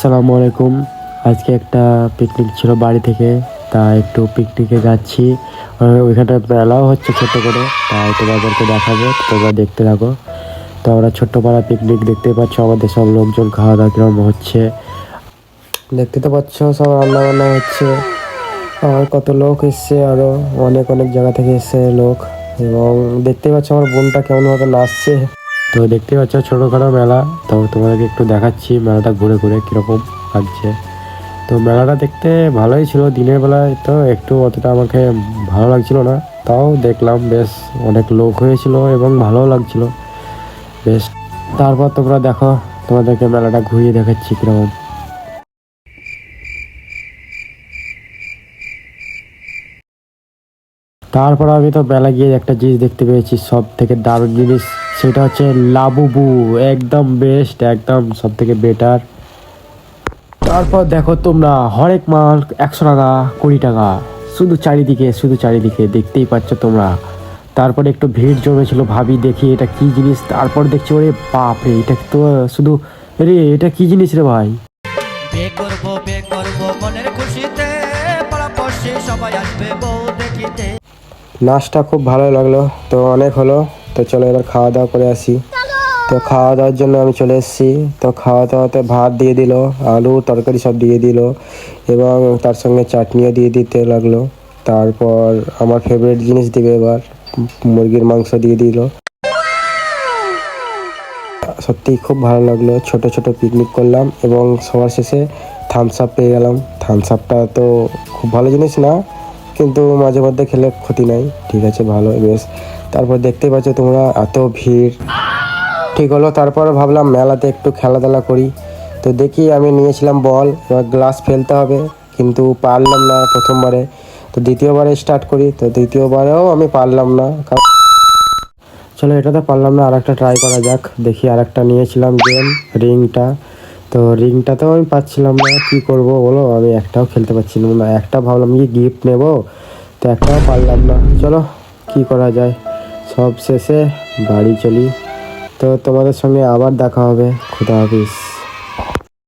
আসসালামু আলাইকুম। আজকে একটা পিকনিক ছিল বাড়ি থেকে, তা একটু পিকনিকে যাচ্ছি। ওইখানটা মেলাও হচ্ছে ছোট্ট করে, তাই তোমাদেরকে দেখাবো, তোমরা দেখতে থাকো। তো আমরা ছোট্ট পাড়া পিকনিক দেখতে পাচ্ছ, আমাদের সব লোকজন খাওয়া দাওয়া কিরম হচ্ছে দেখতে তো পাচ্ছ, সব রান্না বান্না হচ্ছে। আর কত লোক এসছে, আরো অনেক অনেক জায়গা থেকে এসছে লোক। এবং দেখতে পাচ্ছ আমার বোনটা কেমন ভাবে নাচছে। তো দেখতে পাচ্ছ ছোটখাটো মেলা। তো তোমাদেরকে একটু দেখাচ্ছি মেলাটা ঘুরে ঘুরে কিরকম লাগছে। তো মেলাটা দেখতে ভালোই ছিল, দিনের বেলায় তো একটু অতটা আমাকে ভালো লাগছিল না, তাও দেখলাম বেশ অনেক লোক হয়েছিল এবং ভালোও লাগছিল বেশ। তারপর তোমরা দেখো, তোমাদেরকে মেলাটা ঘুরিয়ে দেখাচ্ছি কিরকম। তারপর আমি তো মেলা গিয়ে একটা জিনিস দেখতে পেয়েছি, সব থেকে দারুণ জিনিস, সেটা হচ্ছে লাবুবু। একদম বেস্ট, একদম সব থেকে বেটার। তারপর দেখো তোমরা হরেক মাল 100 টাকা, 20 টাকা, শুধু চারিদিকে দেখতেই পাচ্ছ তোমরা। তারপরে একটু ভিড় জমেছিল, ভাবি দেখি এটা কি জিনিস, তারপর দেখছি ওরে বাপ রে, এটা তো শুধু, রে এটা কি জিনিস রে ভাই। বে করব মনের খুশিতে, পাড়াপড়শি সবাই আসবে বউ দেখিতে। নাচটা খুব ভালো লাগলো, তো অনেক হলো, তো চলো এবার খাওয়া দাওয়া করে আসি। তো খাওয়া দাওয়ার জন্য আমি চলে এসেছি। তো খাওয়া দাওয়াতে ভাত দিয়ে দিল, আলু তরকারি সব দিয়ে দিল, এবং তার সঙ্গে চাটনিও দিয়ে দিতে লাগলো। তারপর আমার ফেভারিট জিনিস দিবে এবার, মুরগির মাংস দিয়ে দিল। সত্যিই খুব ভালো লাগলো, ছোট ছোট পিকনিক করলাম এবং সবার শেষে থামস আপ পেয়ে গেলাম। থামস আপটা তো খুব ভালো জিনিস না, কিন্তু মাঝে মধ্যে খেলে ক্ষতি নাই, ঠিক আছে ভালো বেশ। তারপর দেখতে পাচ্ছ তোমরা এত ভিড়, ঠিক হলো। তারপর ভাবলাম মেলাতে একটু খেলাধুলা করি। তো দেখি আমি নিয়েছিলাম বল, এবার গ্লাস ফেলতে হবে, কিন্তু পারলাম না প্রথমবারে। তো দ্বিতীয়বারে স্টার্ট করি, তো দ্বিতীয়বারেও আমি পারলাম না। চলো এটাতে পারলাম না, আর একটা ট্রাই করা যাক। দেখি আর একটা নিয়েছিলাম গেম, রিংটা। তো রিংটাতেও আমি পাচ্ছিলাম না, কি করব বলো, আমি একটাও খেলতে পারছিলাম না। একটা ভাবলাম কি গিফট নেব, তো একটাও পারলাম না। চলো কি করা যায়, সব শেষে বাড়ি চলি। তো তোমাদের সঙ্গে আবার দেখা হবে, খুদা হাফিজ।